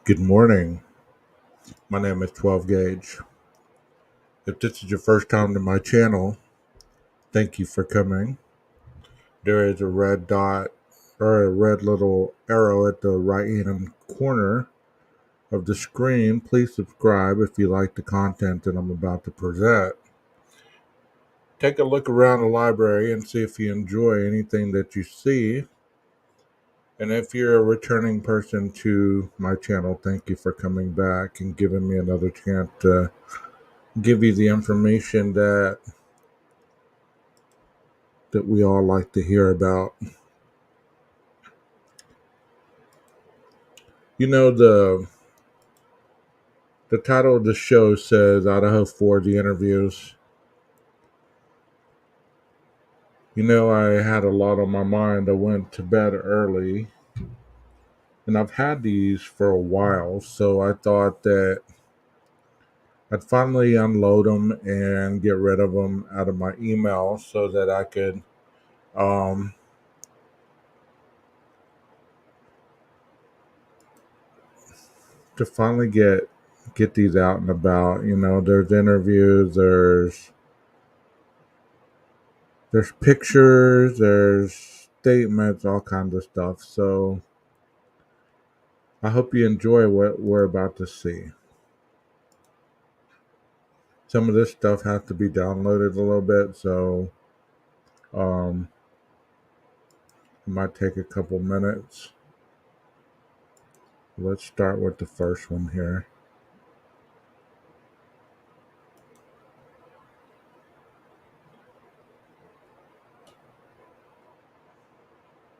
Good morning. My name is 12 Gauge. If this is your first time to my channel, thank you for coming. There is a red dot or a red little arrow at the right hand corner of the screen. Please subscribe if you like the content that I'm about to present. Take a look around the library and see if you enjoy anything that you see. And if you're a returning person to my channel, thank you for coming back and giving me another chance to give you the information that we all like to hear about. You know, the title of the show says IDAHO4 the interviews. You know, I had a lot on my mind. I went to bed early, and I've had these for a while, so I thought that I'd finally unload them and get rid of them out of my email so that I could um, to finally get these out and about. You know, there's interviews, there's pictures, there's statements, all kinds of stuff. So I hope you enjoy what we're about to see. Some of this stuff has to be downloaded a little bit, so um, it might take a couple minutes. Let's start with the first one here.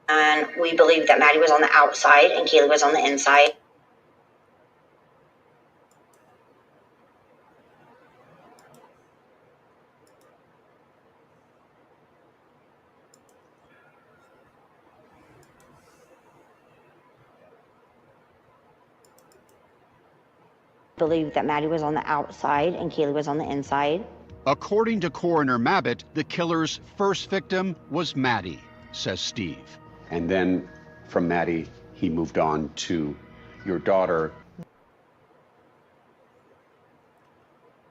And we believe that Maddie was on the outside and Kaylee was on the inside. Believe that Maddie was on the outside and Kaylee was on the inside. According to Coroner Mabbitt, the killer's first victim was Maddie, says Steve. And then from Maddie, he moved on to your daughter.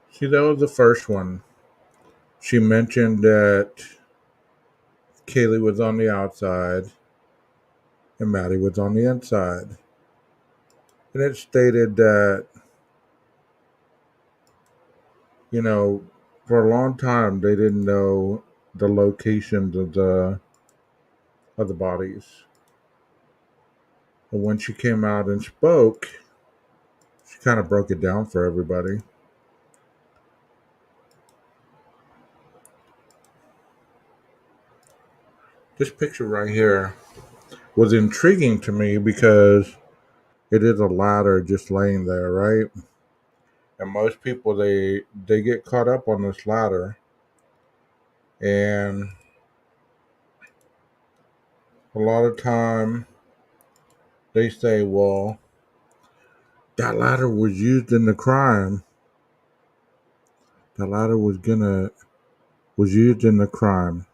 See, that was the first one. She mentioned that Kaylee was on the outside and Maddie was on the inside. And it stated that, you know, for a long time they didn't know the locations of the bodies. And when she came out and spoke, she kind of broke it down for everybody. This picture right here was intriguing to me because it is a ladder just laying there, right? And most people they get caught up on this ladder, and a lot of time they say, well, that ladder was used in the crime. That ladder was used in the crime.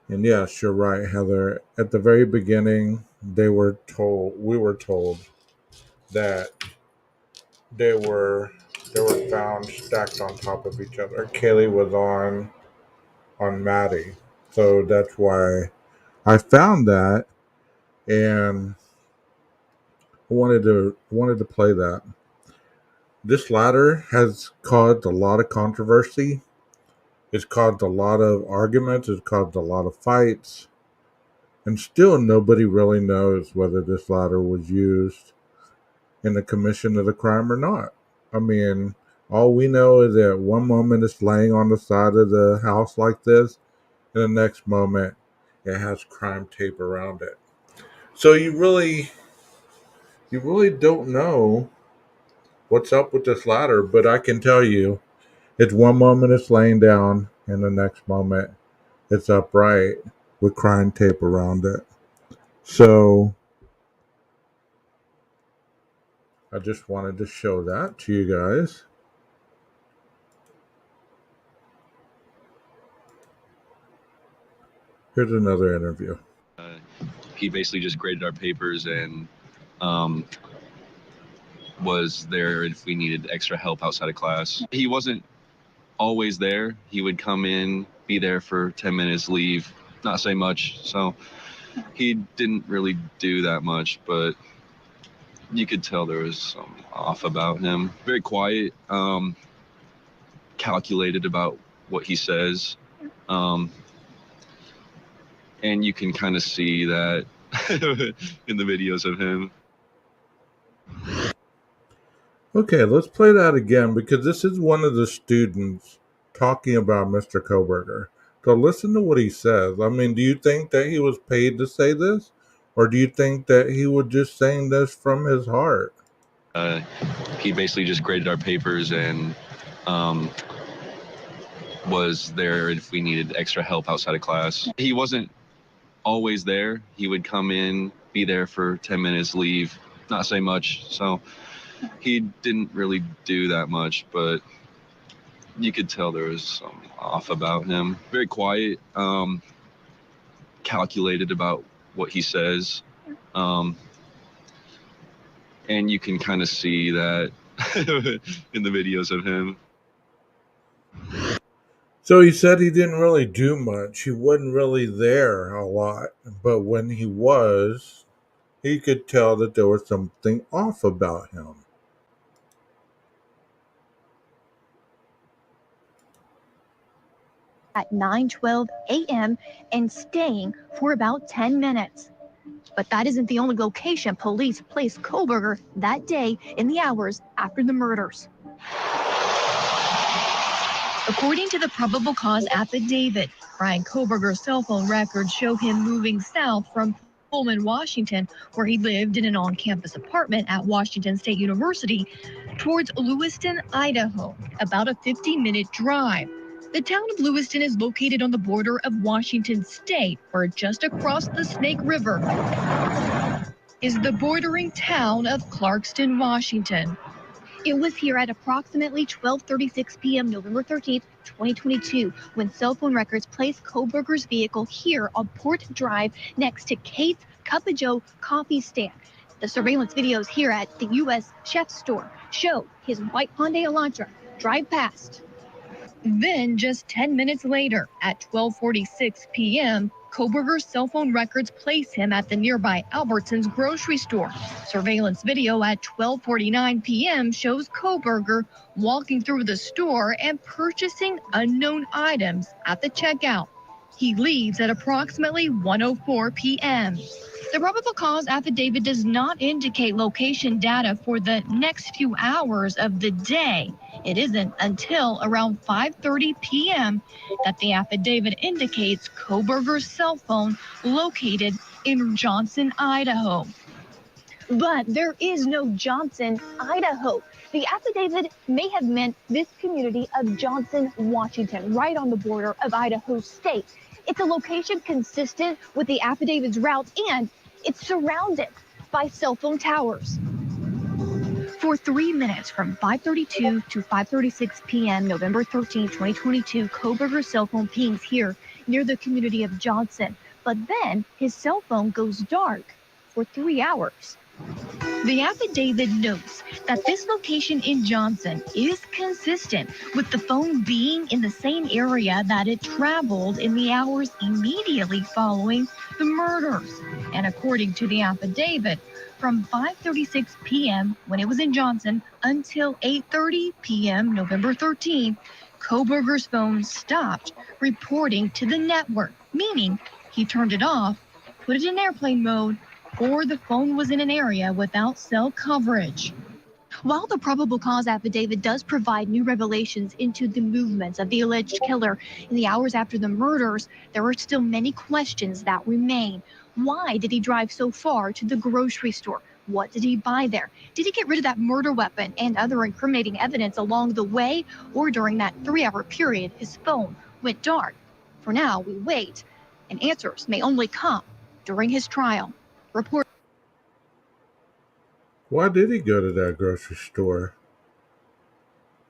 And yes, you're right, Heather. At the very beginning, we were told that they were they were found stacked on top of each other. Kaylee was on Maddie, so that's why I found that, and I wanted to play that. This ladder has caused a lot of controversy. It's caused a lot of arguments. It's caused a lot of fights. And still, nobody really knows whether this ladder was used in the commission of the crime or not. I mean, all we know is that one moment it's laying on the side of the house like this, and the next moment it has crime tape around it. So you really don't know what's up with this ladder, but I can tell you it's one moment it's laying down, and the next moment it's upright with crime tape around it. So I just wanted to show that to you guys. Here's another interview. He basically just graded our papers and was there if we needed extra help outside of class. He wasn't always there. He would come in, be there for 10 minutes, leave, not say much. So he didn't really do that much, but you could tell there was some off about him. Very quiet, calculated about what he says. And you can kind of see that in the videos of him. Okay, let's play that again because this is one of the students talking about Mr. Koberger. So listen to what he says. I mean, do you think that he was paid to say this? Or do you think that he was just saying this from his heart? He basically just graded our papers and was there if we needed extra help outside of class. He wasn't always there. He would come in, be there for 10 minutes, leave, not say much. So he didn't really do that much, but you could tell there was some off about him. Very quiet, calculated about what he says. And you can kind of see that in the videos of him. So he said he didn't really do much. He wasn't really there a lot. But when he was, he could tell that there was something off about him. At 9:12 a.m. and staying for about 10 minutes. But that isn't the only location police placed Koberger that day in the hours after the murders. According to the probable cause affidavit, Brian Koberger's cell phone records show him moving south from Pullman, Washington, where he lived in an on-campus apartment at Washington State University, towards Lewiston, Idaho, about a 50-minute drive. The town of Lewiston is located on the border of Washington State, where just across the Snake River is the bordering town of Clarkston, Washington. It was here at approximately 12:36 p.m. November 13th, 2022, when cell phone records placed Koberger's vehicle here on Port Drive next to Kate's Cup of Joe coffee stand. The surveillance videos here at the U.S. Chef's store show his white Hyundai Elantra drive past. Then, just 10 minutes later, at 12:46 p.m., Koberger's cell phone records place him at the nearby Albertsons grocery store. Surveillance video at 12:49 p.m. shows Koberger walking through the store and purchasing unknown items at the checkout. He leaves at approximately 1:04 p.m. The probable cause affidavit does not indicate location data for the next few hours of the day. It isn't until around 5:30 p.m. that the affidavit indicates Koberger's cell phone located in Johnson, Idaho. But there is no Johnson, Idaho. The affidavit may have meant this community of Johnson, Washington, right on the border of Idaho State. It's a location consistent with the affidavit's route, and it's surrounded by cell phone towers. For 3 minutes from 5:32 to 5:36 p.m. November 13, 2022, Koberger's cell phone pings here near the community of Johnson. But then his cell phone goes dark for 3 hours. The affidavit notes that this location in Johnson is consistent with the phone being in the same area that it traveled in the hours immediately following the murders. And according to the affidavit, from 5:36 p.m. when it was in Johnson until 8:30 p.m. November 13th, Koberger's phone stopped reporting to the network, meaning he turned it off, put it in airplane mode, or the phone was in an area without cell coverage. While the probable cause affidavit does provide new revelations into the movements of the alleged killer in the hours after the murders, there are still many questions that remain. Why did he drive so far to the grocery store? What did he buy there? Did he get rid of that murder weapon and other incriminating evidence along the way, or during that 3-hour period his phone went dark? For now, we wait, and answers may only come during his trial. Report. Why did he go to that grocery store?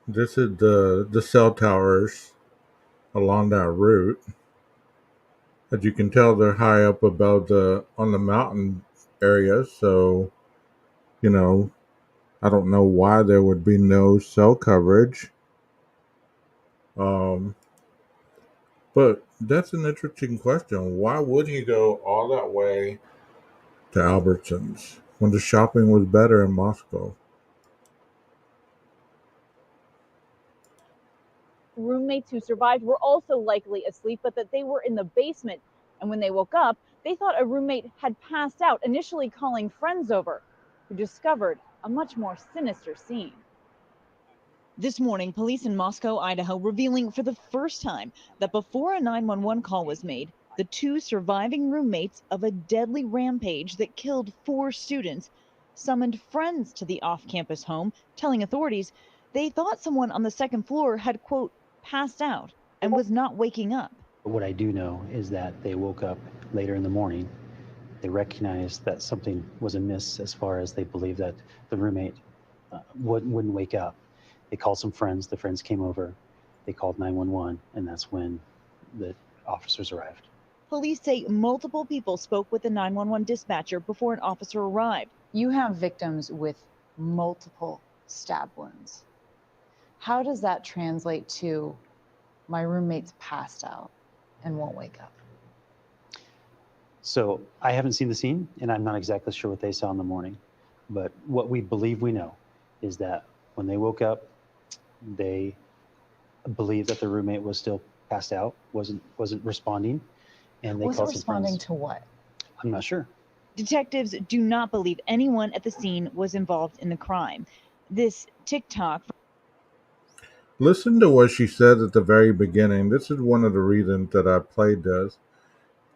This is the cell towers along that route. As you can tell, they're high up above on the mountain area, so you know, I don't know why there would be no cell coverage. Um, but that's an interesting question. Why would he go all that way to Albertsons when the shopping was better in Moscow? Roommates who survived were also likely asleep, but that they were in the basement. And when they woke up, they thought a roommate had passed out, initially calling friends over, who discovered a much more sinister scene. This morning, police in Moscow, Idaho, revealing for the first time that before a 911 call was made, the two surviving roommates of a deadly rampage that killed 4 students summoned friends to the off-campus home, telling authorities they thought someone on the second floor had, quote, passed out and was not waking up. What I do know is that they woke up later in the morning. They recognized that something was amiss as far as they believed that the roommate wouldn't wake up. They called some friends. The friends came over. They called 911, and that's when the officers arrived. Police say multiple people spoke with the 911 dispatcher before an officer arrived. You have victims with multiple stab wounds. How does that translate to my roommate's passed out and won't wake up? So I haven't seen the scene, and I'm not exactly sure what they saw in the morning. But what we believe we know is that when they woke up, they believed that the roommate was still passed out, wasn't responding, and they Wasn't called some responding friends. to what? I'm not sure. Detectives do not believe anyone at the scene was involved in the crime. This TikTok. Listen to what she said at the very beginning. This is one of the reasons that I played this.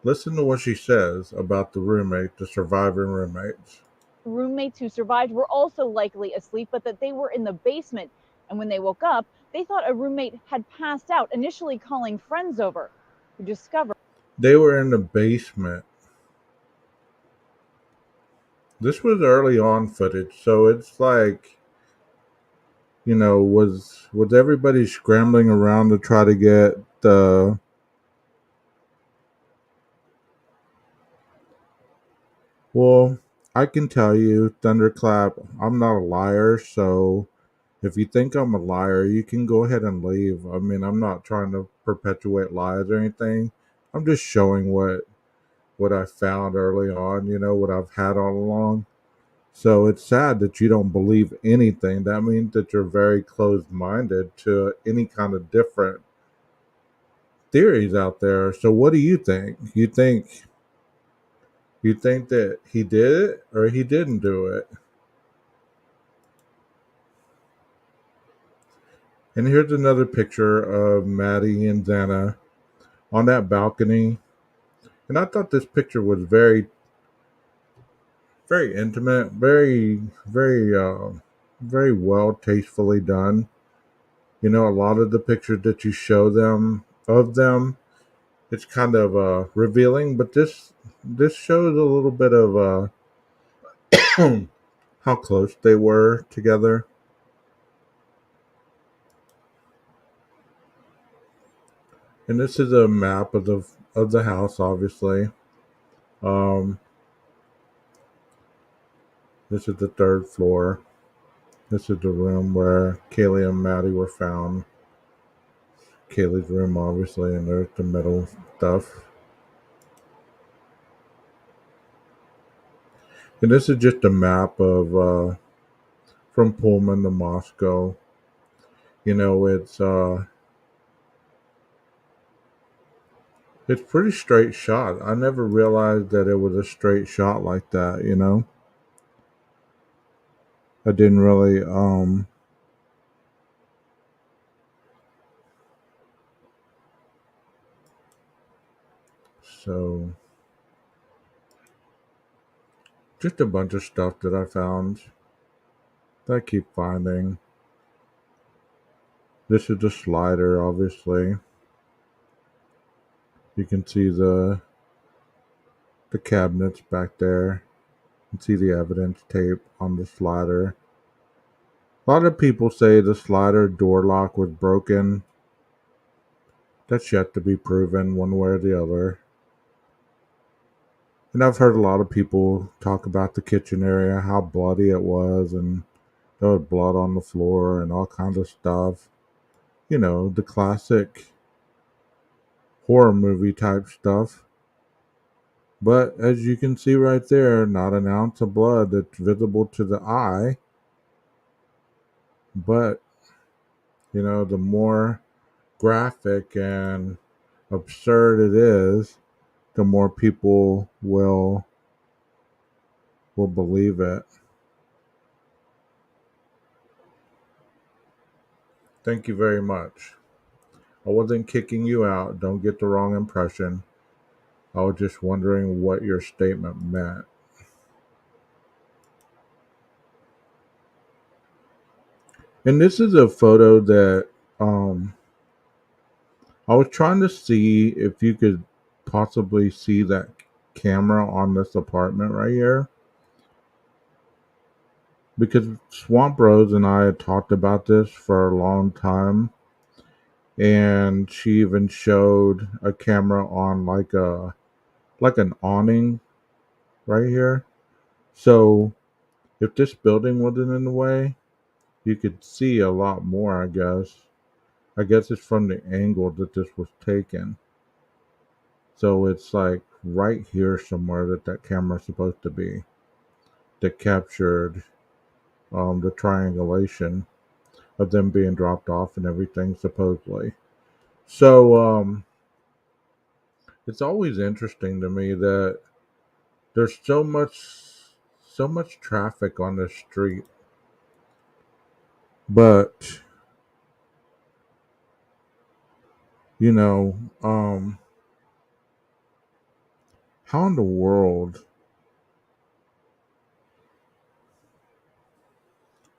Listen to what she says about the roommate, the surviving roommates. Roommates who survived were also likely asleep, but that they were in the basement. And when they woke up, they thought a roommate had passed out, initially calling friends over, who discovered They were in the basement. This was early on footage, so it's like, was everybody scrambling around to try to get the well, I can tell you, Thunderclap, I'm not a liar, so if you think I'm a liar, you can go ahead and leave. I mean, I'm not trying to perpetuate lies or anything. I'm just showing what I found early on, what I've had all along. So it's sad that you don't believe anything. That means that you're very closed minded to any kind of different theories out there. So what do you think? You think that he did it or he didn't do it? And here's another picture of Maddie and Xana on that balcony. And I thought this picture was very, very intimate, very well, tastefully done. A lot of the pictures that you show them, it's kind of revealing. But this shows a little bit of how close they were together. And this is a map of the house, obviously. Um, this is the third floor. This is the room where Kaylee and Maddie were found. Kaylee's room, obviously, and there's the middle stuff. And this is just a map of from Pullman to Moscow. It's pretty straight shot. I never realized that it was a straight shot like that. I didn't really so just a bunch of stuff that I found that I keep finding. This is the slider, obviously. You can see the cabinets back there. You can see the evidence tape on the slider. A lot of people say the slider door lock was broken. That's yet to be proven one way or the other. And I've heard a lot of people talk about the kitchen area, how bloody it was, and there was blood on the floor and all kinds of stuff. You know, the classic horror movie type stuff. But as you can see right there, not an ounce of blood that's visible to the eye. But, you know, the more graphic and absurd it is, the more people will believe it. Thank you very much. I wasn't kicking you out. Don't get the wrong impression. I was just wondering what your statement meant. And this is a photo that I was trying to see if you could possibly see that camera on this apartment right here. Because Swamp Rose and I had talked about this for a long time. And she even showed a camera on like an awning right here. So if this building wasn't in the way, you could see a lot more, I guess. I guess it's from the angle that this was taken. So it's like right here somewhere that camera's supposed to be that captured the triangulation of them being dropped off and everything, supposedly. So it's always interesting to me that there's so much traffic on this street, but you know, how in the world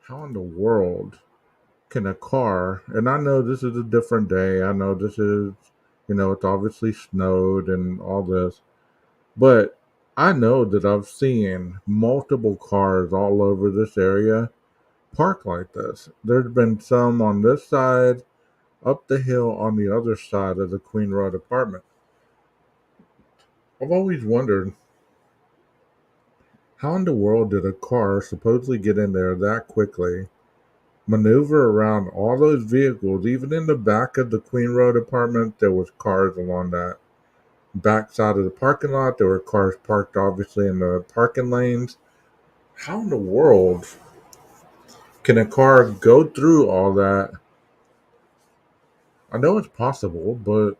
how in the world can a car, and I know this is a different day, I know this is, you know, it's obviously snowed and all this, but I know that I've seen multiple cars all over this area park like this. There's been some on this side, up the hill on the other side of the Queen Road apartment. I've always wondered, how in the world did a car supposedly get in there that quickly, maneuver around all those vehicles? Even in the back of the Queen Road apartment, there was cars along that back side of the parking lot. There were cars parked obviously in the parking lanes. How in the world can a car go through all that? I know it's possible, but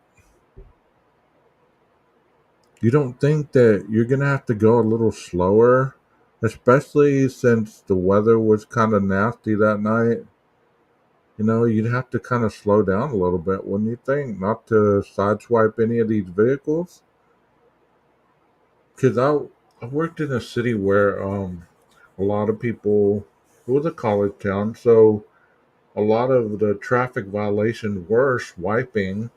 you don't think that you're going to have to go a little slower? Especially since the weather was kind of nasty that night. You know, you'd have to kind of slow down a little bit, wouldn't you think? Not to sideswipe any of these vehicles. Because I worked in a city where a lot of people, it was a college town, so a lot of the traffic violations were swiping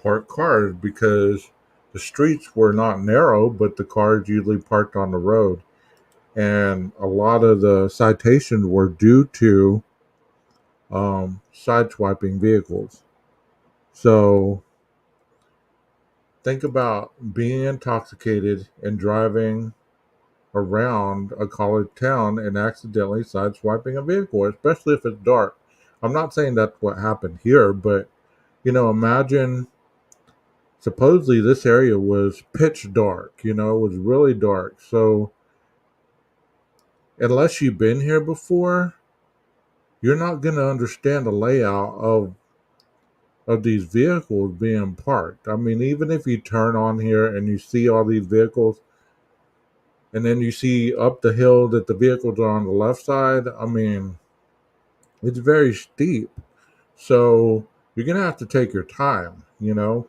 parked cars because the streets were not narrow, but the cars usually parked on the road. And a lot of the citations were due to sideswiping vehicles. So think about being intoxicated and driving around a college town and accidentally sideswiping a vehicle, especially if it's dark. I'm not saying that's what happened here, but you know, imagine supposedly this area was pitch dark, you know, it was really dark. So unless you've been here before, you're not going to understand the layout of these vehicles being parked. I mean, even if you turn on here and you see all these vehicles, and then you see up the hill that the vehicles are on the left side, I mean, it's very steep. So you're going to have to take your time, you know.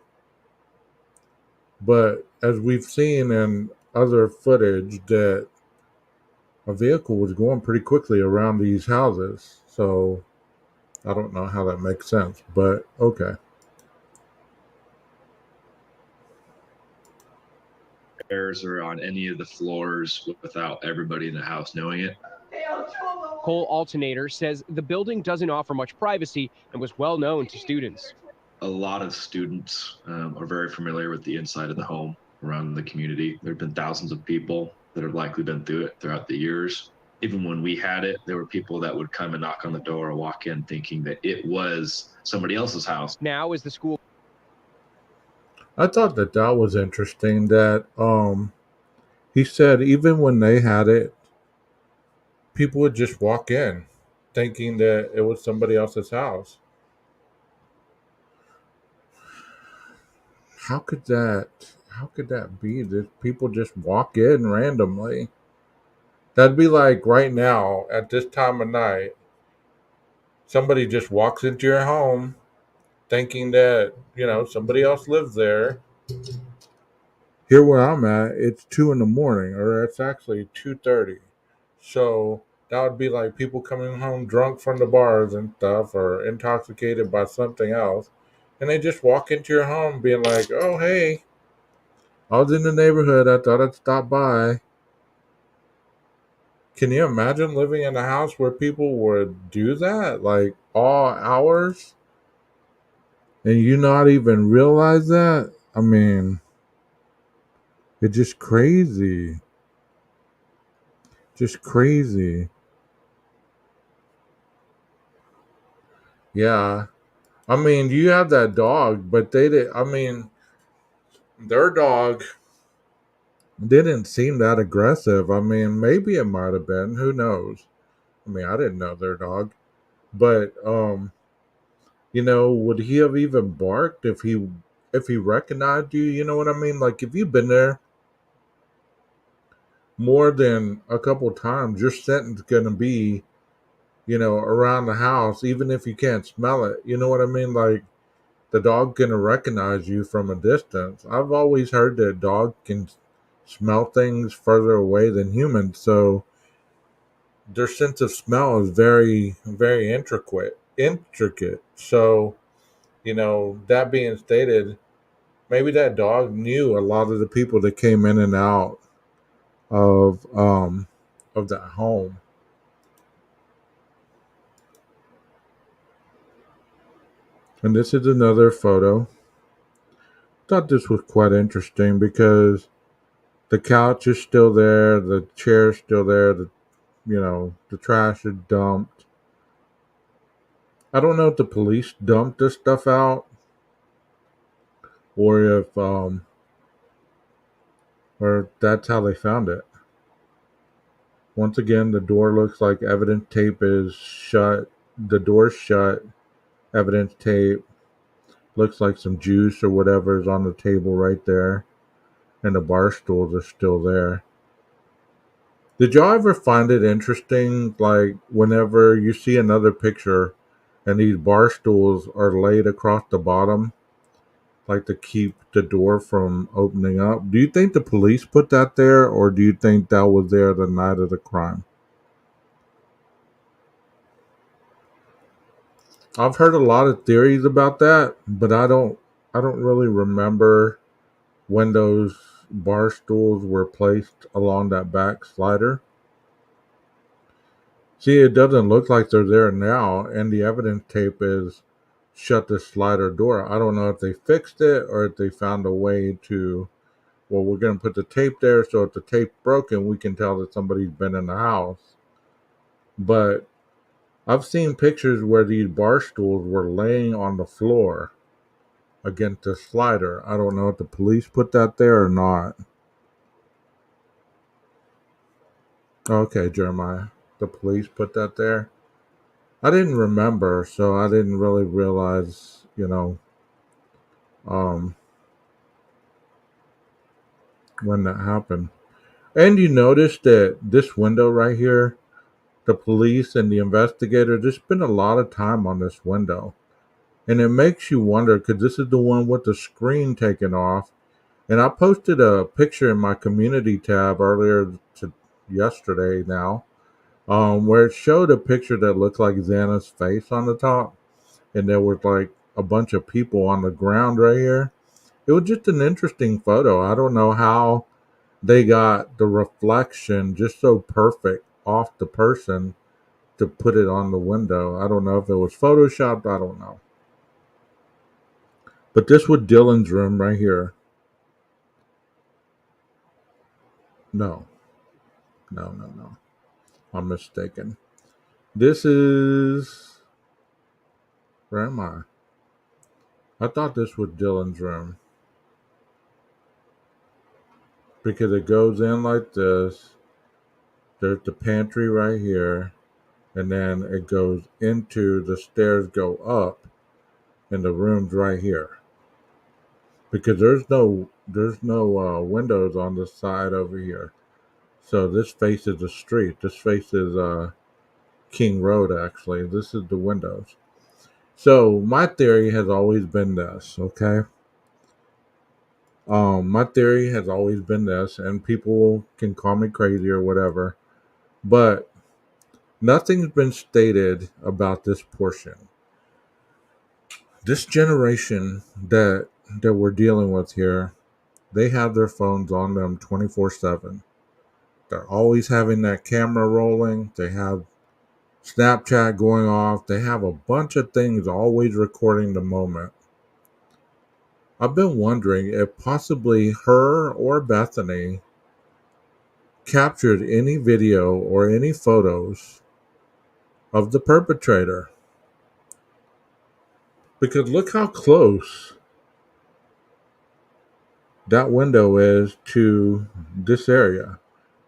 But as we've seen in other footage, that a vehicle was going pretty quickly around these houses. So I don't know how that makes sense, but okay. Or on any of the floors without everybody in the house knowing it. Cole Alternator says the building doesn't offer much privacy and was well known to students. A lot of students are very familiar with the inside of the home. around the community. There have been thousands of people that have likely been through it throughout the years. Even when we had it, there were people that would come and knock on the door or walk in thinking that it was somebody else's house. Now, as the school I thought that was interesting that he said even when they had it, people would just walk in thinking that it was somebody else's house. How could that be? That people just walk in randomly? That'd be like right now at this time of night, somebody just walks into your home thinking that, somebody else lives there. Here where I'm at, it's 2 in the morning, or it's actually 2:30. So that would be like people coming home drunk from the bars and stuff, or intoxicated by something else, and they just walk into your home being like, "Oh, hey, I was in the neighborhood. I thought I'd stop by." Can you imagine living in a house where people would do that, like all hours, and you not even realize that? I mean, it's just crazy. Just crazy. Yeah. I mean, you have that dog, but they did. I mean, their dog didn't seem that aggressive. I mean, maybe it might have been. Who knows? I mean, I didn't know their dog, but would he have even barked if he recognized you? You know what I mean? Like if you've been there more than a couple times, your scent's gonna be, around the house, even if you can't smell it. You know what I mean? Like the dog can recognize you from a distance. I've always heard that dog can smell things further away than humans, so their sense of smell is very, very intricate. So, that being stated, maybe that dog knew a lot of the people that came in and out of that home. And this is another photo. Thought this was quite interesting because the couch is still there, the chair's still there, the trash is dumped. I don't know if the police dumped this stuff out or if or that's how they found it. Once again, the door looks like evidence tape is shut. The door's shut. Evidence tape. Looks like some juice or whatever is on the table right there. And the bar stools are still there. Did y'all ever find it interesting, like, whenever you see another picture and these bar stools are laid across the bottom, like to keep the door from opening up? Do you think the police put that there, or do you think that was there the night of the crime? I've heard a lot of theories about that, but I don't really remember when those bar stools were placed along that back slider. See, it doesn't look like they're there now, and the evidence tape is shut the slider door. I don't know if they fixed it or if they found a way to, well, we're going to put the tape there so if the tape's broken, we can tell that somebody's been in the house. But I've seen pictures where these bar stools were laying on the floor against the slider. I don't know if the police put that there or not. Okay, Jeremiah, the police put that there. I didn't remember, so I didn't really realize, um, when that happened. And you notice that this window right here, the police and the investigator, they spend a lot of time on this window. And it makes you wonder, because this is the one with the screen taken off. And I posted a picture in my community tab yesterday now, where it showed a picture that looked like Xana's face on the top. And there was like a bunch of people on the ground right here. It was just an interesting photo. I don't know how they got the reflection just so perfect off the person to put it on the window. I don't know if it was photoshopped. I don't know. But this was Dylan's room right here. No. No. I'm mistaken. This is. Where am I? I thought this was Dylan's room. Because it goes in like this. There's the pantry right here. And then it goes into the stairs go up. And the room's right here. Because there's no windows on the side over here. So this faces the street. This faces King Road, actually. This is the windows. So my theory has always been this, okay? My theory has always been this, and people can call me crazy or whatever, but nothing's been stated about this portion. This generation that we're dealing with here, they have their phones on them 24/7. They're always having that camera rolling. They have Snapchat going off. They have a bunch of things always recording the moment. I've been wondering if possibly her or Bethany captured any video or any photos of the perpetrator. Because look how close that window is to this area.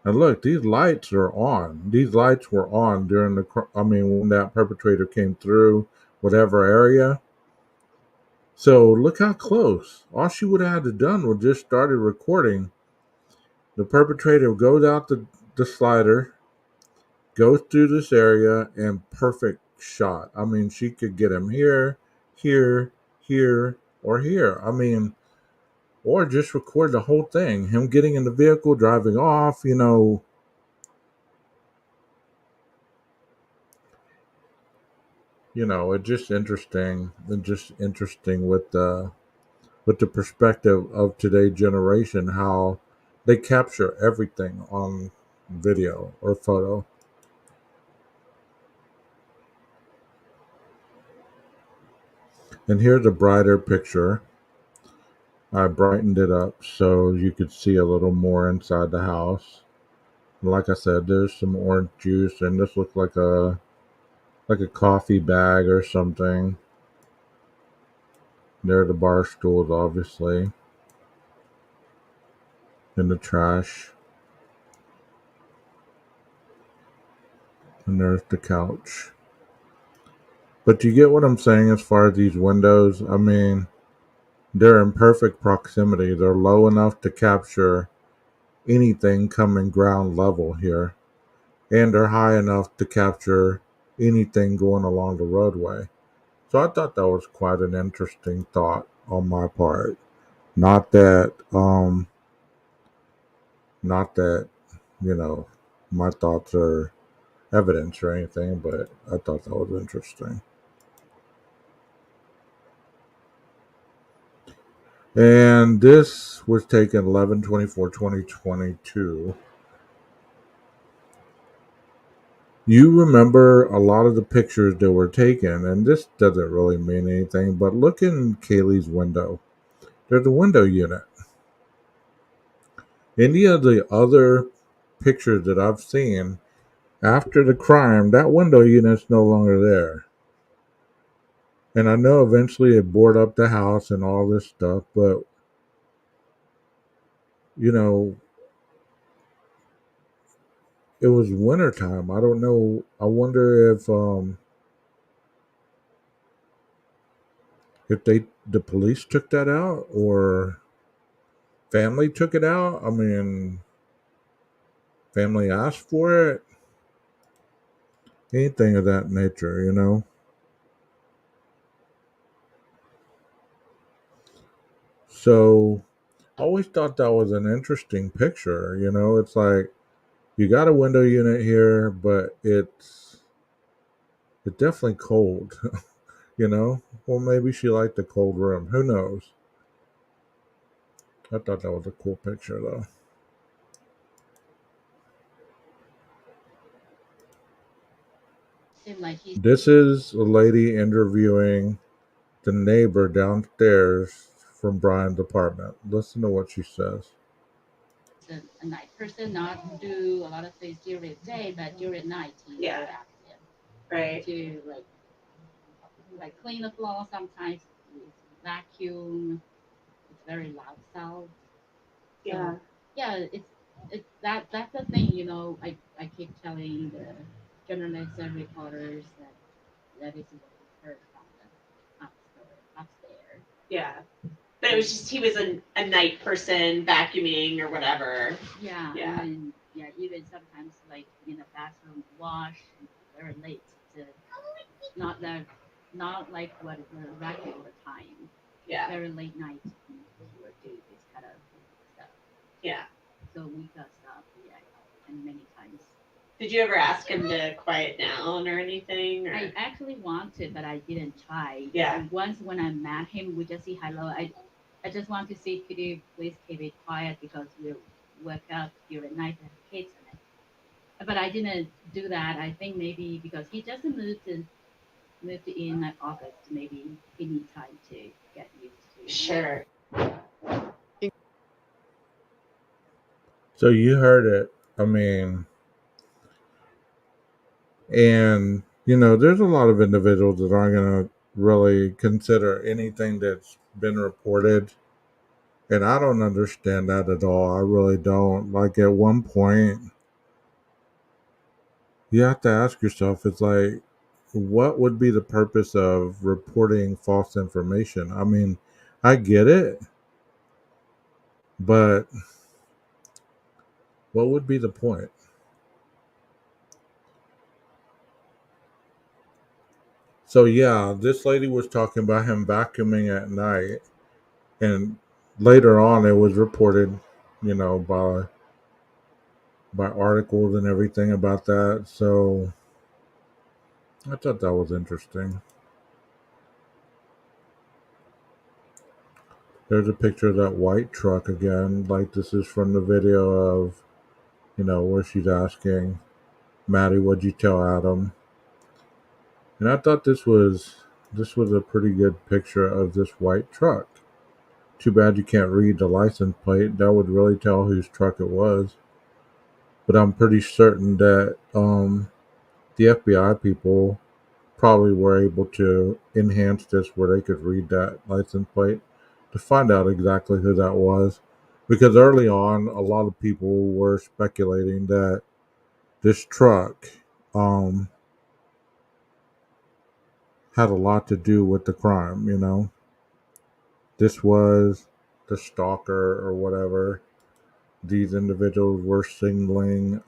And look, these lights are on. These lights were on during when that perpetrator came through whatever area. So look how close. All she would have had to done was just started recording. The perpetrator goes out the slider, goes through this area, and perfect shot. She could get him here, here, here, or here. Or just record the whole thing. Him getting in the vehicle, driving off, it's just interesting. It's just interesting with the perspective of today's generation, how they capture everything on video or photo. And here's a brighter picture. I brightened it up so you could see a little more inside the house. Like I said, there's some orange juice, and this looks like a coffee bag or something. There are the bar stools, obviously, in the trash. And there's the couch. But you get what I'm saying as far as these windows? They're in perfect proximity. They're low enough to capture anything coming ground level here. And they're high enough to capture anything going along the roadway. So I thought that was quite an interesting thought on my part. Not that, my thoughts are evidence or anything, but I thought that was interesting. And this was taken 11/24/2022. You remember a lot of the pictures that were taken, and this doesn't really mean anything, but look in Kaylee's window. There's a window unit. Any of the other pictures that I've seen after the crime, that window unit's no longer there. And I know eventually it boarded up the house and all this stuff, but it was wintertime. I don't know. I wonder if the police took that out or family took it out. Family asked for it. Anything of that nature. So I always thought that was an interesting picture. It's like you got a window unit here, but it's definitely cold. Well, maybe she liked the cold room. Who knows? I thought that was a cool picture, though. This is a lady interviewing the neighbor downstairs from Brian's apartment. Listen to what she says. a night person, not do a lot of things during the day, but during night he's very active. Right. To like clean the floor sometimes with vacuum. It's very loud sound. Yeah. So, yeah, it's that's the thing, you know. I keep telling the journalists and reporters that is what we heard from the upstairs. Yeah. But it was just he was a night person vacuuming or whatever. Yeah, Yeah. and yeah, even sometimes like in the bathroom wash very late to not that not like what the regular time. Yeah. Very late night he would do this kind of stuff. Yeah. So we got stuff, yeah, and many times. Did you ever ask him to quiet down or anything? Or? I actually wanted, but I didn't try. Yeah. And once when I met him, we just say hello. I just want to say, could you please keep it quiet because we wake up during night and have kids in it. But I didn't do that. I think maybe because he just moved in August, maybe he needs time to get used to. Sure. So you heard it. I mean, and there's a lot of individuals that aren't going to really consider anything that's been reported. And I don't understand that at all. I really don't. Like, at one point, you have to ask yourself, it's like, what would be the purpose of reporting false information? I mean, I get it, but what would be the point? So, yeah, this lady was talking about him vacuuming at night. And later on, it was reported, by articles and everything about that. So I thought that was interesting. There's a picture of that white truck again. Like, this is from the video of, where she's asking Maddie, what'd you tell Adam? And I thought this was a pretty good picture of this white truck. Too bad you can't read the license plate. That would really tell whose truck it was. But I'm pretty certain that the FBI people probably were able to enhance this where they could read that license plate to find out exactly who that was. Because early on, a lot of people were speculating that this truck had a lot to do with the crime. This was the stalker or whatever. These individuals were signaling,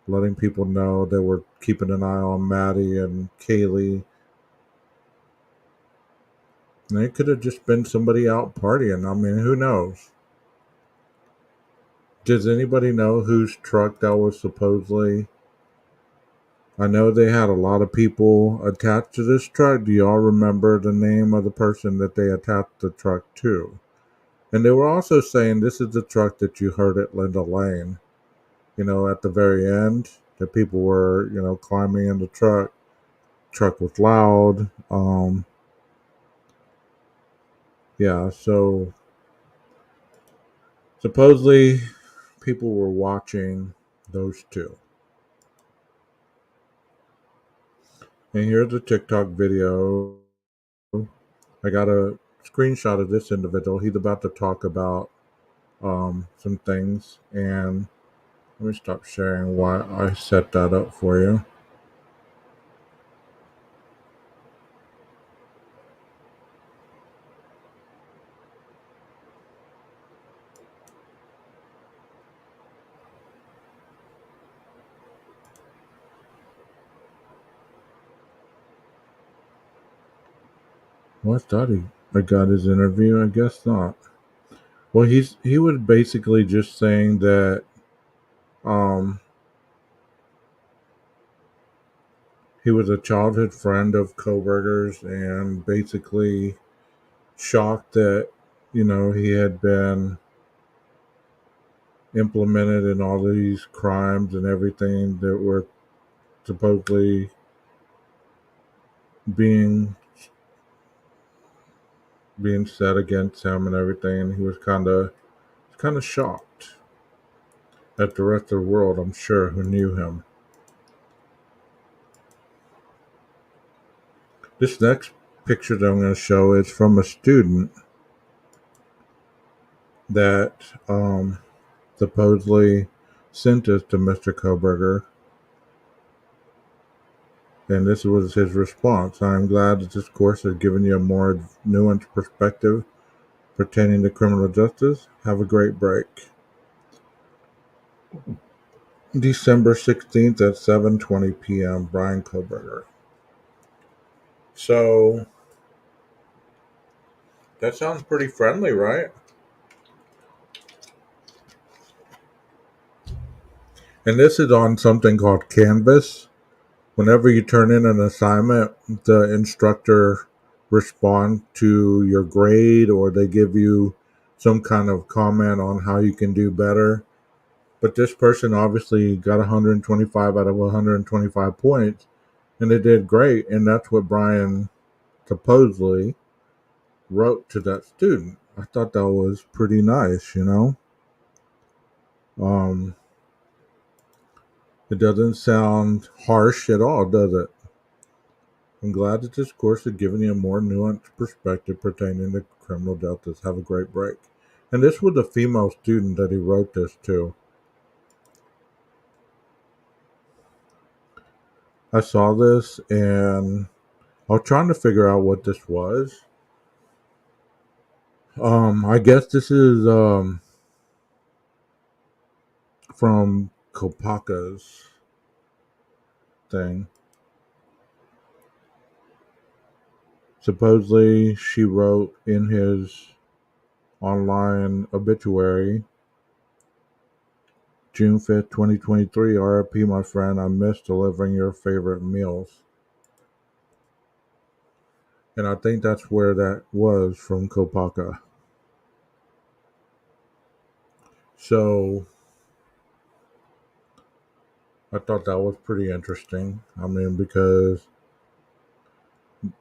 letting people know they were keeping an eye on Maddie and Kaylee. And it could have just been somebody out partying. I mean, who knows? Does anybody know whose truck that was supposedly? I know they had a lot of people attached to this truck. Do y'all remember the name of the person that they attached the truck to? And they were also saying this is the truck that you heard at Linda Lane. At the very end, that people were, climbing in the truck. Truck was loud. Yeah, so supposedly people were watching those two. And here's a TikTok video. I got a screenshot of this individual. He's about to talk about some things. And let me stop sharing why I set that up for you. Well, I thought I got his interview. I guess not. Well, he was basically just saying that um, he was a childhood friend of Koberger's and basically shocked that he had been implemented in all these crimes and everything that were supposedly being said against him and everything, and he was kind of shocked. at the rest of the world, I'm sure, who knew him. This next picture that I'm going to show is from a student that supposedly sent this to Mr. Koberger, and this was his response. I'm glad that this course has given you a more nuanced perspective pertaining to criminal justice. Have a great break. December 16th at 7:20 p.m. Brian Koberger. So that sounds pretty friendly, right? And this is on something called Canvas. Whenever you turn in an assignment, the instructor responds to your grade, or they give you some kind of comment on how you can do better. But this person obviously got 125 out of 125 points, and they did great. And that's what Brian supposedly wrote to that student. I thought that was pretty nice, you know. It doesn't sound harsh at all, does it? I'm glad that this course has given you a more nuanced perspective pertaining to criminal justice. Have a great break. And this was a female student that he wrote this to. I saw this and I was trying to figure out what this was. I guess this is from Kopaka's thing. Supposedly, she wrote in his online obituary, June 5th, 2023, RIP, my friend. I miss delivering your favorite meals. And I think that's where that was, from Kopaka. So I thought that was pretty interesting. I mean, because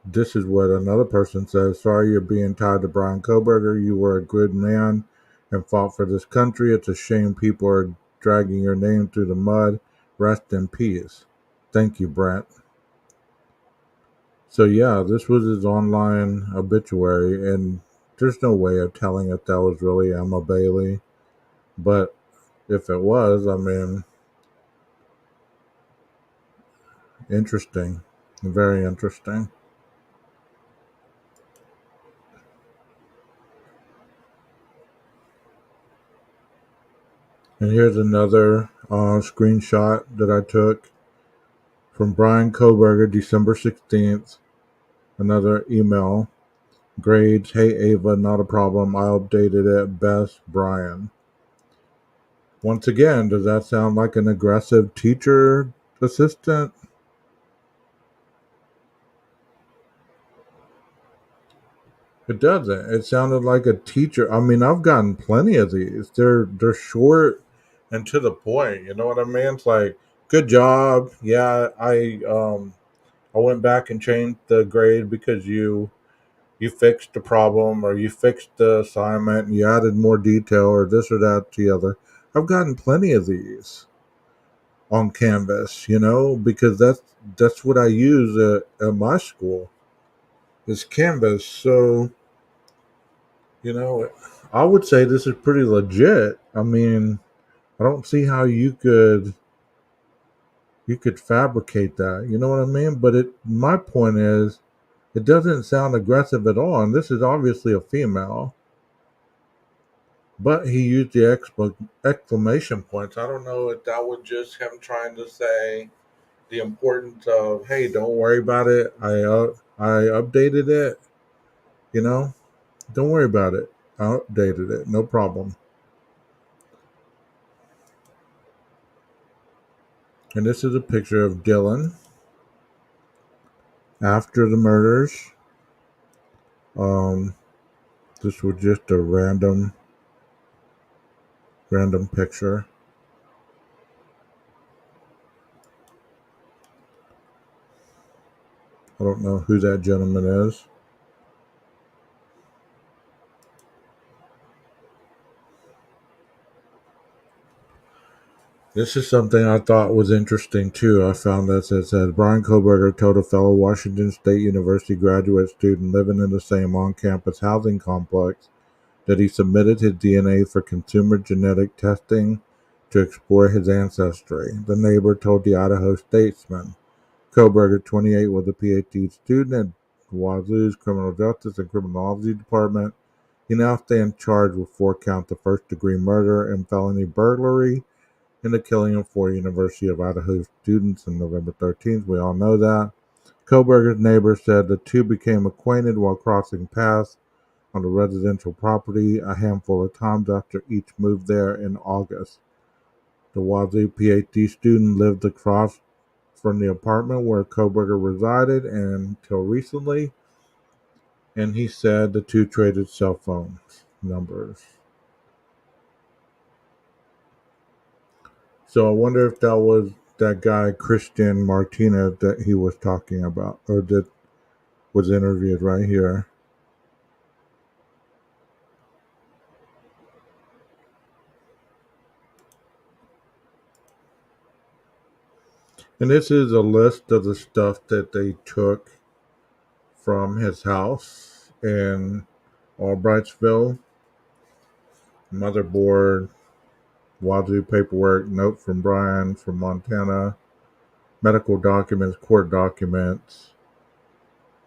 this is what another person says. Sorry you're being tied to Brian Koberger. You were a good man and fought for this country. It's a shame people are dragging your name through the mud. Rest in peace. Thank you, Brent. So yeah, this was his online obituary, and there's no way of telling if that was really Emma Bailey. But if it was, I mean, interesting. Very interesting. And here's another screenshot that I took from Brian Koberger, December 16th. Another email. Grades. Hey, Ava, not a problem. I updated it. Best, Brian. Once again, does that sound like an aggressive teacher assistant? It doesn't. It sounded like a teacher. I mean, I've gotten plenty of these. They're short and to the point. You know what I mean? It's like, good job. Yeah, I went back and changed the grade because you fixed the problem, or you fixed the assignment and you added more detail, or this or that to the other. I've gotten plenty of these on Canvas, you know, because that's what I use at my school is Canvas. So, you know, I would say this is pretty legit. I mean, I don't see how you could fabricate that. You know what I mean? But my point is, it doesn't sound aggressive at all, and this is obviously a female. But he used the exclamation points. I don't know if that was just him trying to say the importance of, hey, don't worry about it. I updated it. You know, don't worry about it. I updated it. No problem. And this is a picture of Dylan after the murders. Um, this was just a random picture. I don't know who that gentleman is. This is something I thought was interesting too. I found this. It says Brian Koberger told a fellow Washington State University graduate student living in the same on-campus housing complex that he submitted his DNA for consumer genetic testing to explore his ancestry. The neighbor told the Idaho Statesman. Koberger, 28, was a PhD student at Wazoo's Criminal Justice and Criminology Department. He now stands charged with 4 counts of first-degree murder and felony burglary in the killing of 4 University of Idaho students on November 13th. We all know that. Koberger's neighbor said the two became acquainted while crossing paths on the residential property a handful of times after each moved there in August. The Wazoo PhD student lived across from the apartment where Koberger resided until recently, and he said the two traded cell phone numbers. So I wonder if that was that guy Christian Martinez that he was talking about, or that was interviewed right here. And this is a list of the stuff that they took from his house in Albrightsville. Motherboard, Wazoo paperwork, note from Brian from Montana, medical documents, court documents,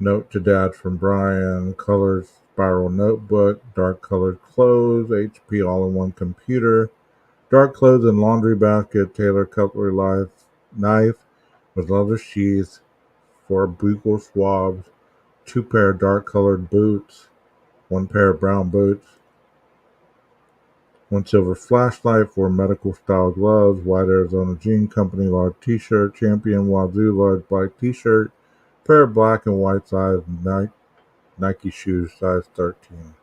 note to dad from Brian, colored spiral notebook, dark colored clothes, HP all-in-one computer, dark clothes and laundry basket, Taylor cutlery knife with leather sheath, 4 buccal swabs, 2 pair of dark colored boots, 1 pair of brown boots, 1 silver flashlight, 4 medical style gloves, White Arizona Jean Company large t-shirt, Champion Wazoo large black t-shirt, pair of black and white size Nike shoes size 13.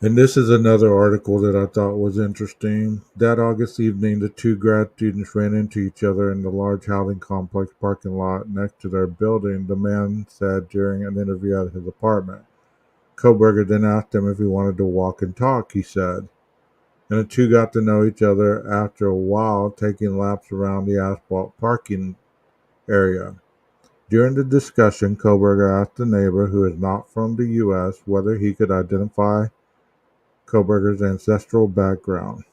And this is another article that I thought was interesting. That August evening, the 2 grad students ran into each other in the large housing complex parking lot next to their building, the man said during an interview at his apartment. Koberger then asked him if he wanted to walk and talk, he said. And the 2 got to know each other after a while, taking laps around the asphalt parking area. During the discussion, Koberger asked the neighbor, who is not from the U.S., whether he could identify Koberger's ancestral background.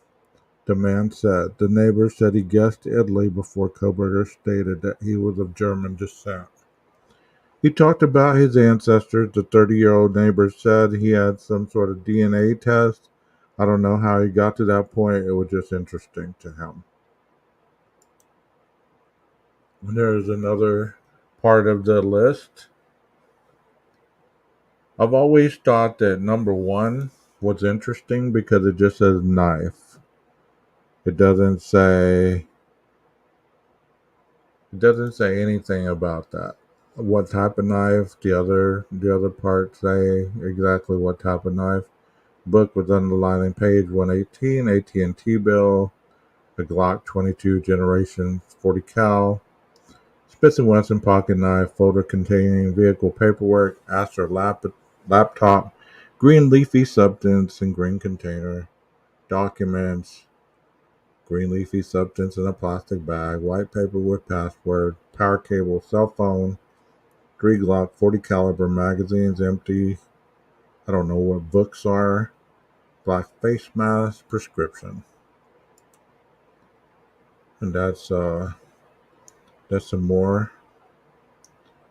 The man said. The neighbor said he guessed Italy before Koberger stated that he was of German descent. He talked about his ancestors. The 30-year-old neighbor said he had some sort of DNA test. I don't know how he got to that point. It was just interesting to him. And there's another part of the list. I've always thought that number 1 was interesting because it just says knife. It doesn't say anything about that. What type of knife? The other parts say exactly what type of knife. Book was underlining page 118, AT&T bill, a Glock 22 Generation 40 cal, Smith & Wesson pocket knife, folder containing vehicle paperwork, Astra laptop, green leafy substance in green container, documents, green leafy substance in a plastic bag, white paper with password, power cable, cell phone, 3 Glock 40 caliber magazines empty. I don't know what books are. Black face mask, prescription. And that's some more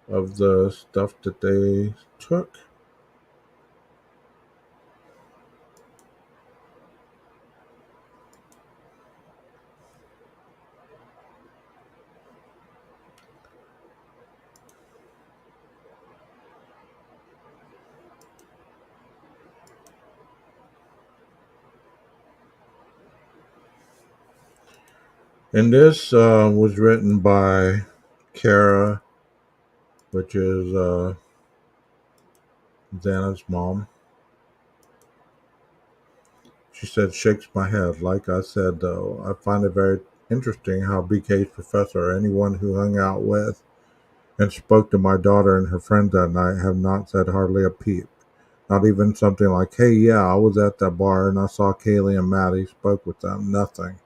of the stuff that they took. And this was written by Kara, which is Xana's mom. She said, shakes my head. Like I said, though, I find it very interesting how BK's professor or anyone who hung out with and spoke to my daughter and her friends that night have not said hardly a peep. Not even something like, hey, yeah, I was at that bar and I saw Kaylee and Maddie, spoke with them. Nothing.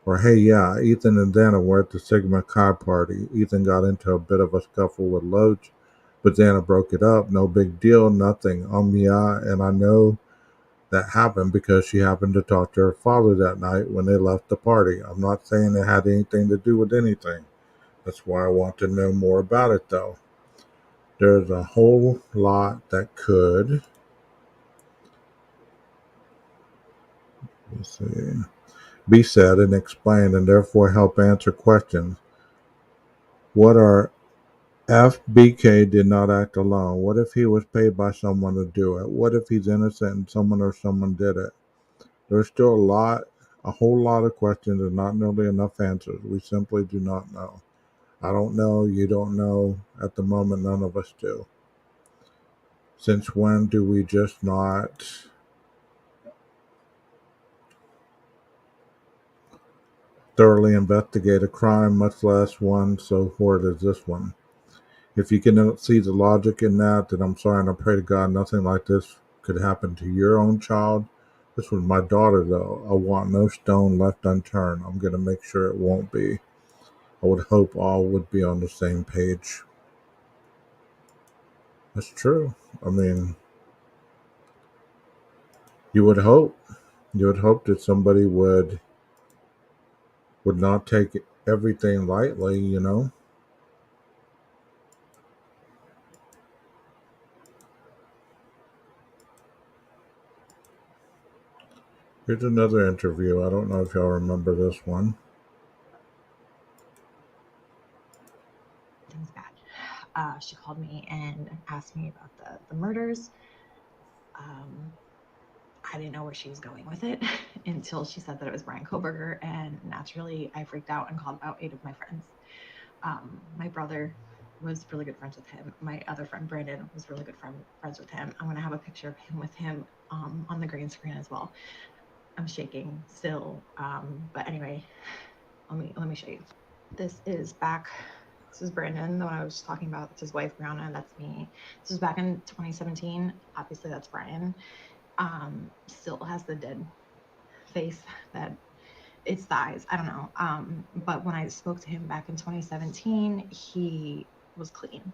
Or, hey, yeah, Ethan and Dana were at the Sigma Chi party. Ethan got into a bit of a scuffle with Loach, but Dana broke it up. No big deal, nothing. Yeah, and I know that happened because she happened to talk to her father that night when they left the party. I'm not saying it had anything to do with anything. That's why I want to know more about it, though. There's a whole lot that could, let's see, be said and explained and therefore help answer questions. What are FBK did not act alone? What if he was paid by someone to do it? What if he's innocent and someone did it? There's still a whole lot of questions and not nearly enough answers. We simply do not know. I don't know, you don't know. At the moment, none of us do. Since when do we just not thoroughly investigate a crime, much less one so horrid as this one? If you can see the logic in that, then I'm sorry, and I pray to God nothing like this could happen to your own child. This was my daughter, though. I want no stone left unturned. I'm going to make sure it won't be. I would hope all would be on the same page. That's true. I mean, you would hope. You would hope that somebody would not take everything lightly, you know? Here's another interview. I don't know if y'all remember this one. Things bad. She called me and asked me about the murders. I didn't know where she was going with it until she said that it was Brian Koberger, and naturally I freaked out and called about 8 of my friends. My brother was really good friends with him. My other friend Brandon was really good friends with him. I'm gonna have a picture of him with him on the green screen as well. I'm shaking still, but anyway, let me show you. This is Brandon, the one I was talking about. That's his wife Brianna, and that's me. This was back in 2017. Obviously, that's Brian. Still has the dead face that it's the eyes. I don't know. But when I spoke to him back in 2017, he was clean.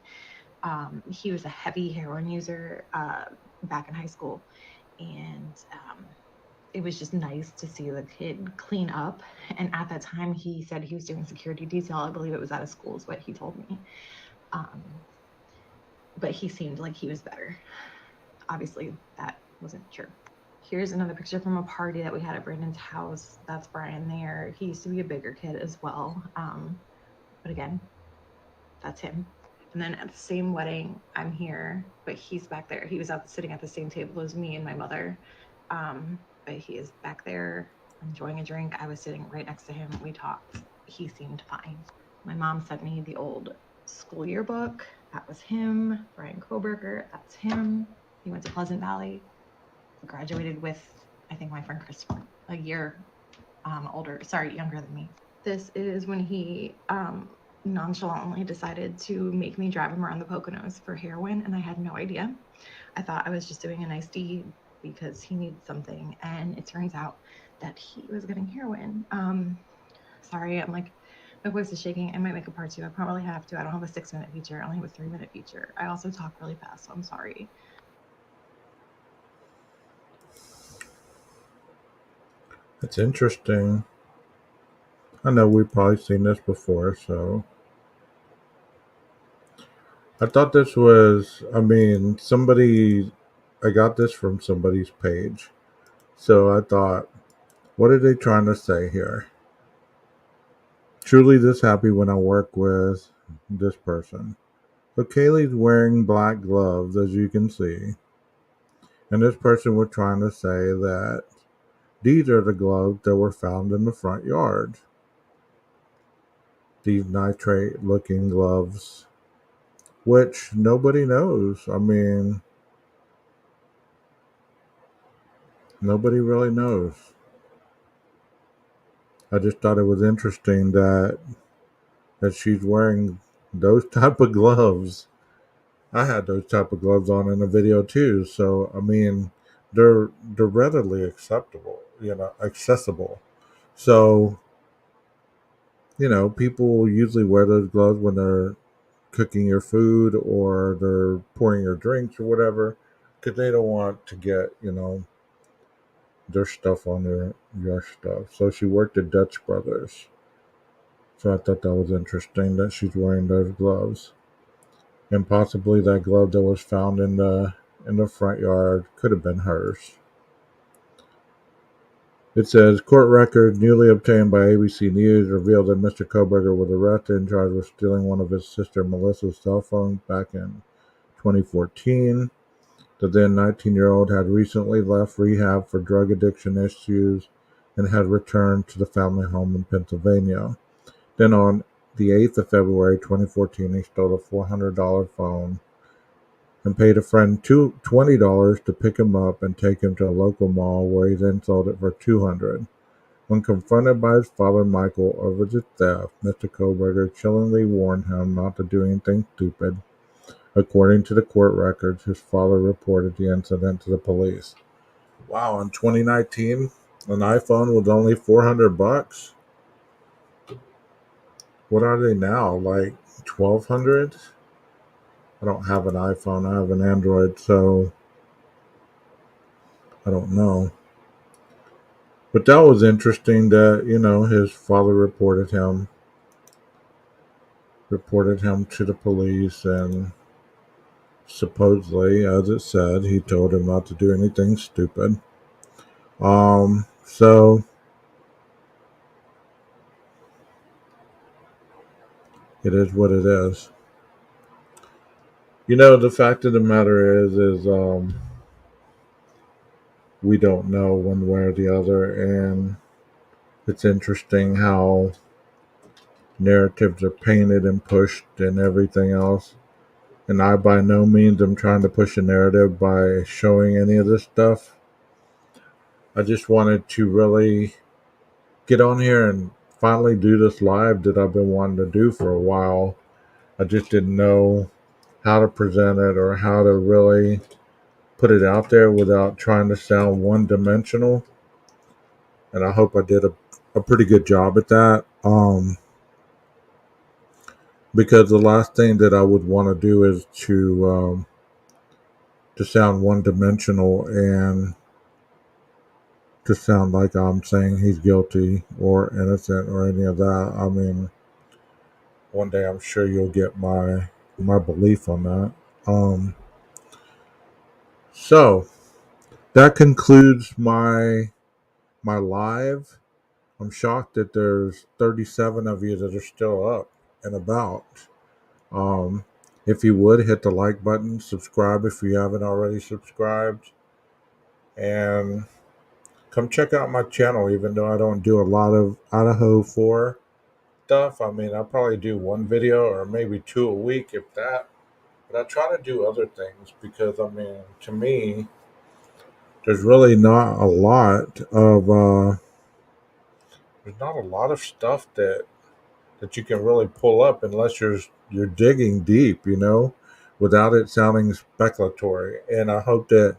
He was a heavy heroin user back in high school, and it was just nice to see the kid clean up. And at that time, he said he was doing security detail. I believe it was out of school, is what he told me. But he seemed like he was better. Obviously, that wasn't true. Here's another picture from a party that we had at Brandon's house. That's Brian there. He used to be a bigger kid as well. But again, that's him. And then at the same wedding, I'm here, but he's back there. He was sitting at the same table as me and my mother. But he is back there enjoying a drink. I was sitting right next to him. We talked. He seemed fine. My mom sent me the old school yearbook. That was him. Brian Koberger, that's him. He went to Pleasant Valley. Graduated with, I think, my friend Christopher, a year younger than me. This is when he nonchalantly decided to make me drive him around the Poconos for heroin, and I had no idea. I thought I was just doing a nice deed because he needed something, and it turns out that he was getting heroin. Sorry, my voice is shaking. I might make a part 2. I probably have to. I don't have a 6-minute feature. I only have a 3-minute feature. I also talk really fast, so I'm sorry. It's interesting. I know we've probably seen this before, so I thought this was, I got this from somebody's page. So I thought, what are they trying to say here? Truly this happy when I work with this person. So Kaylee's wearing black gloves, as you can see. And this person was trying to say that these are the gloves that were found in the front yard. These nitrate looking gloves, which nobody knows. Nobody really knows. I just thought it was interesting that she's wearing those type of gloves I had those type of gloves on in the video too. So I mean, they're readily accessible. So people usually wear those gloves when they're cooking your food or they're pouring your drinks or whatever, because they don't want to get their stuff on your stuff. So she worked at Dutch Brothers. So I thought that was interesting that she's wearing those gloves. And possibly that glove that was found in the front yard could have been hers. It says court record newly obtained by ABC News revealed that Mr. Koberger was arrested and charged with stealing one of his sister Melissa's cell phones back in 2014. The then 19-year-old had recently left rehab for drug addiction issues and had returned to the family home in Pennsylvania. Then on the 8th of February 2014, he stole a $400 phone and paid a friend $20 to pick him up and take him to a local mall where he then sold it for $200. When confronted by his father Michael over the theft, Mr. Koberger chillingly warned him not to do anything stupid. According to the court records, his father reported the incident to the police. Wow, in 2019, an iPhone was only $400. What are they now? Like 1,200? I don't have an iPhone. I have an Android, so I don't know. But that was interesting that, his father reported him to the police, and supposedly, as it said, he told him not to do anything stupid. So it is what it is. The fact of the matter is we don't know one way or the other, and it's interesting how narratives are painted and pushed and everything else. And I by no means am trying to push a narrative by showing any of this stuff. I just wanted to really get on here and finally do this live that I've been wanting to do for a while. I just didn't know how to present it or how to really put it out there without trying to sound one-dimensional. And I hope I did a pretty good job at that. Because the last thing that I would want to do is to sound one-dimensional and to sound like I'm saying he's guilty or innocent or any of that. I mean, one day I'm sure you'll get my belief on that. So that concludes my live. I'm shocked that there's 37 of you that are still up and about. If you would hit the like button, subscribe if you haven't already subscribed, and come check out my channel. Even though I don't do a lot of IDAHO4 stuff, I mean, I probably do one video or maybe two a week, if that. But I try to do other things because, I mean, to me, there's really not a lot of stuff that you can really pull up unless you're digging deep, without it sounding speculatory. And I hope that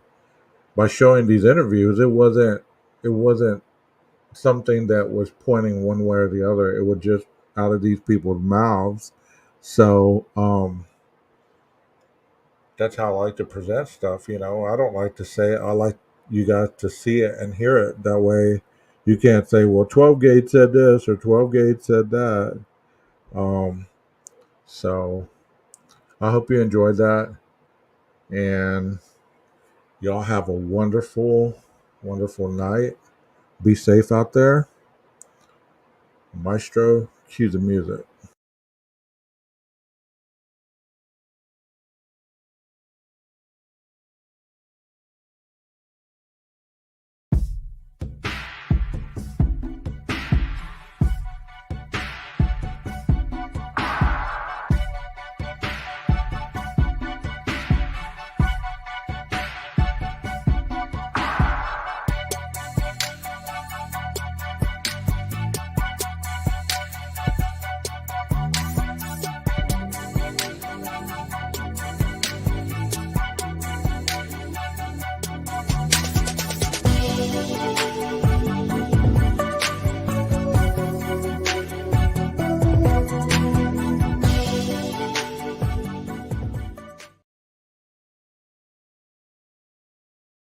by showing these interviews, it wasn't something that was pointing one way or the other. It was just out of these people's mouths. So that's how I like to present stuff. I don't like to say it. I like you guys to see it and hear it. That way you can't say, well, 12 Gauge said this or 12 Gauge said that. So I hope you enjoyed that, and y'all have a wonderful, wonderful night. Be safe out there. Maestro, cue the music.